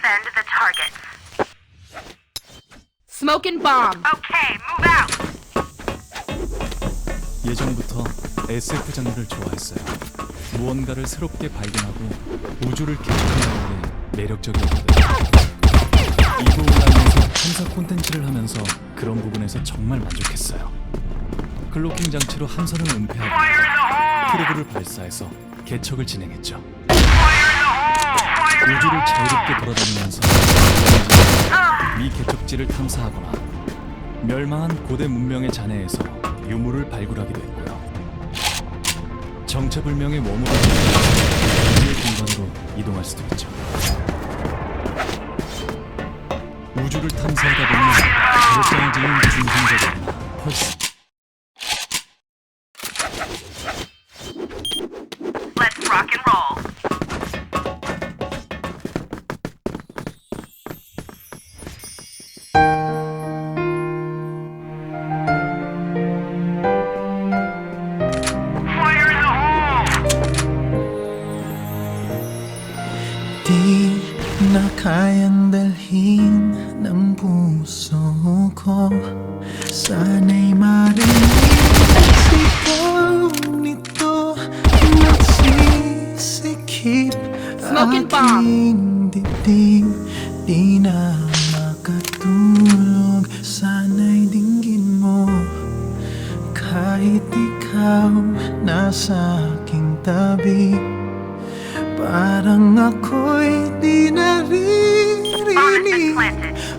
defend the targets. Smoke and bomb. Okay, move out. 예전부터 SF 장르를 좋아했어요. 무언가를 새롭게 발견하고 우주를 개척한다는 게 매력적이었거든요. 이브 온라인에서 탐사 콘텐츠를 하면서 그런 부분에서 정말 만족했어요. 클로킹 장치로 함선을 은폐하고 프로브를 발사해서 개척을 진행했죠. 우주를 자유롭게 돌아다니면서 미 개척지를 탐사하거나 멸망한 고대 문명의 잔해에서 유물을 발굴하기도 했고요. 정체불명의 웜으로 우주의 공간으로 이동할 수도 있죠. 우주를 탐사하다 보면 가격장해지는 중심적이나 펄스. Let's rock and roll. Fire in the hole! Di na kayang dalhin ng puso ko. Sana'y marinig ang sigaw nito. Magsisikip Smoke and bomb. aking dibdib. Di na makatulog. Sana'y dinggin mo. Kahit ikaw nasa aking tabi, parang ako'y di naririnig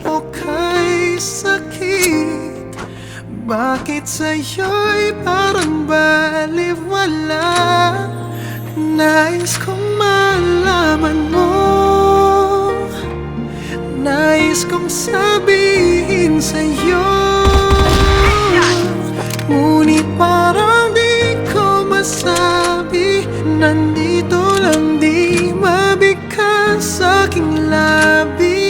o kay sakit. Bakit sa'yo'y parang baliwala? Nais kong malaman mo. Nais kong sabihin sa'yo, ngunit parang di ko masabi. Nandito lang, di mabigkas sa aking labi.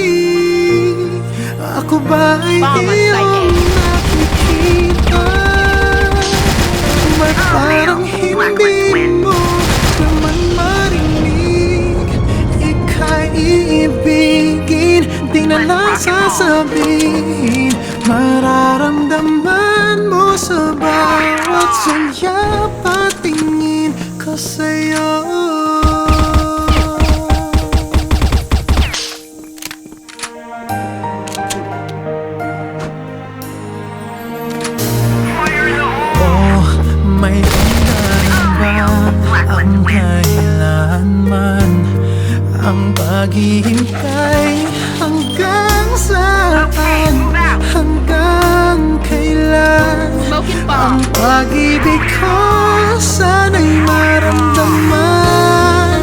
Ako ba ay Bomb on iyong site nakikita? Ba't parang hindi mo naman marinig? Ika'y iibigin, di na lang sasabihin. Mararamdaman mo sa bawat sulyap at tingin ko sa'yo. Oh, may hanggan ba ang kailanman? Ang paghihintay hanggang saan? Hanggang kailan? Smoke and Ang bomb. pag-ibig ko sana'y maramdaman.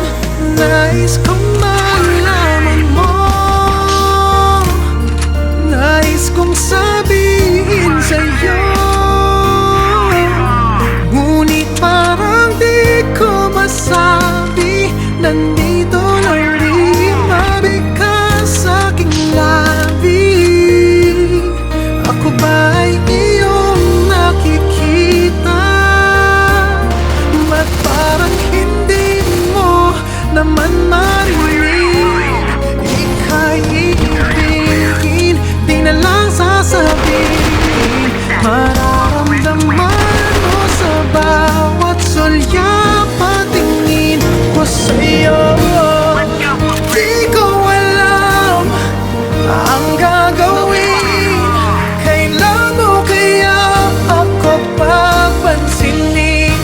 Nais kong malaman mo. Nais kong sabihin sa'yo, ngunit parang di ko masabi. Nandito lang, di mabigkas sa aking labi. Ako ba'y iyong nakikita? Ba't parang hindi mo naman marinig? Ika'y iibigin, di na lang sasabihin. Mararamdaman mo sa bawat sulyap at tingin ko sa'yo. Di ko alam ang gagawin. Kailan mo kaya ako papansinin?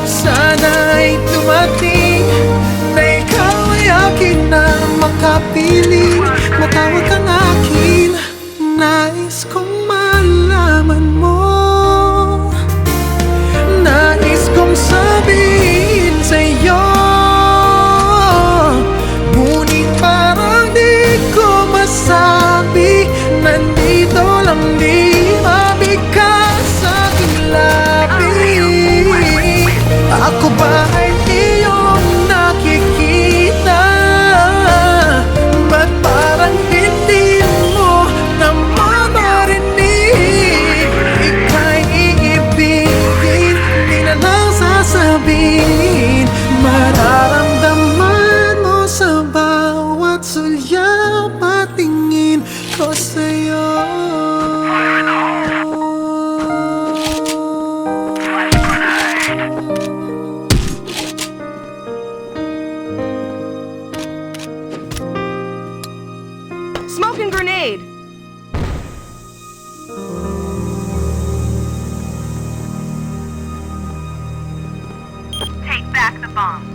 Sana'y dumating na ikaw ay akin na makapiling. Matawag kang akin. Nais kong malaman mo. Nais kong sabihin sa'yo, ngunit parang di ko masabi. Nandito lang, di mabigkas sa aking labi. Ako ba ay iyong nakikita? Ba't parang hindi mo naman marinig? Ika'y iibigin, di na lang sasabihin. Mararamdaman mo sa bawat sulyap Smoke and grenade. Take back the bomb.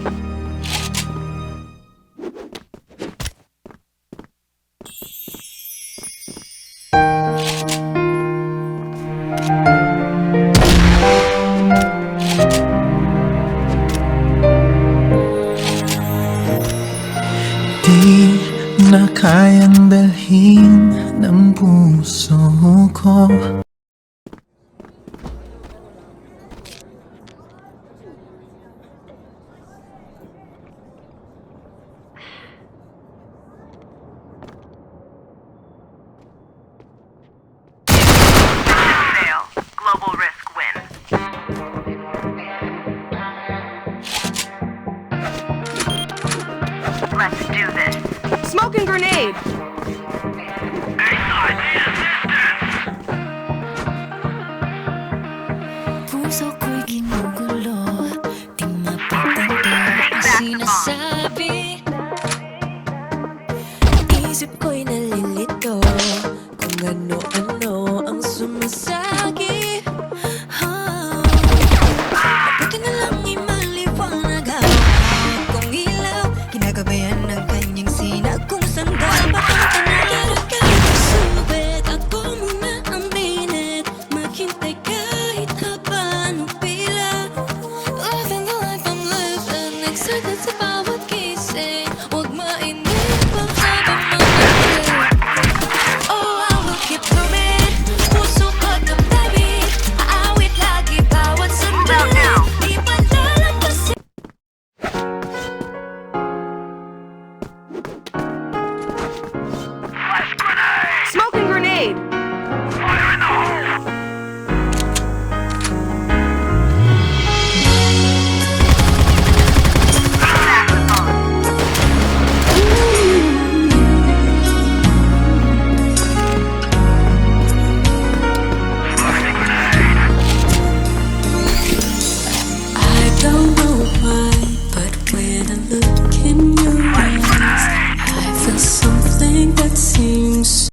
Di na kayang dalhin ng puso ko. Fail. Global risk win. Let's do this. Smoke and grenade.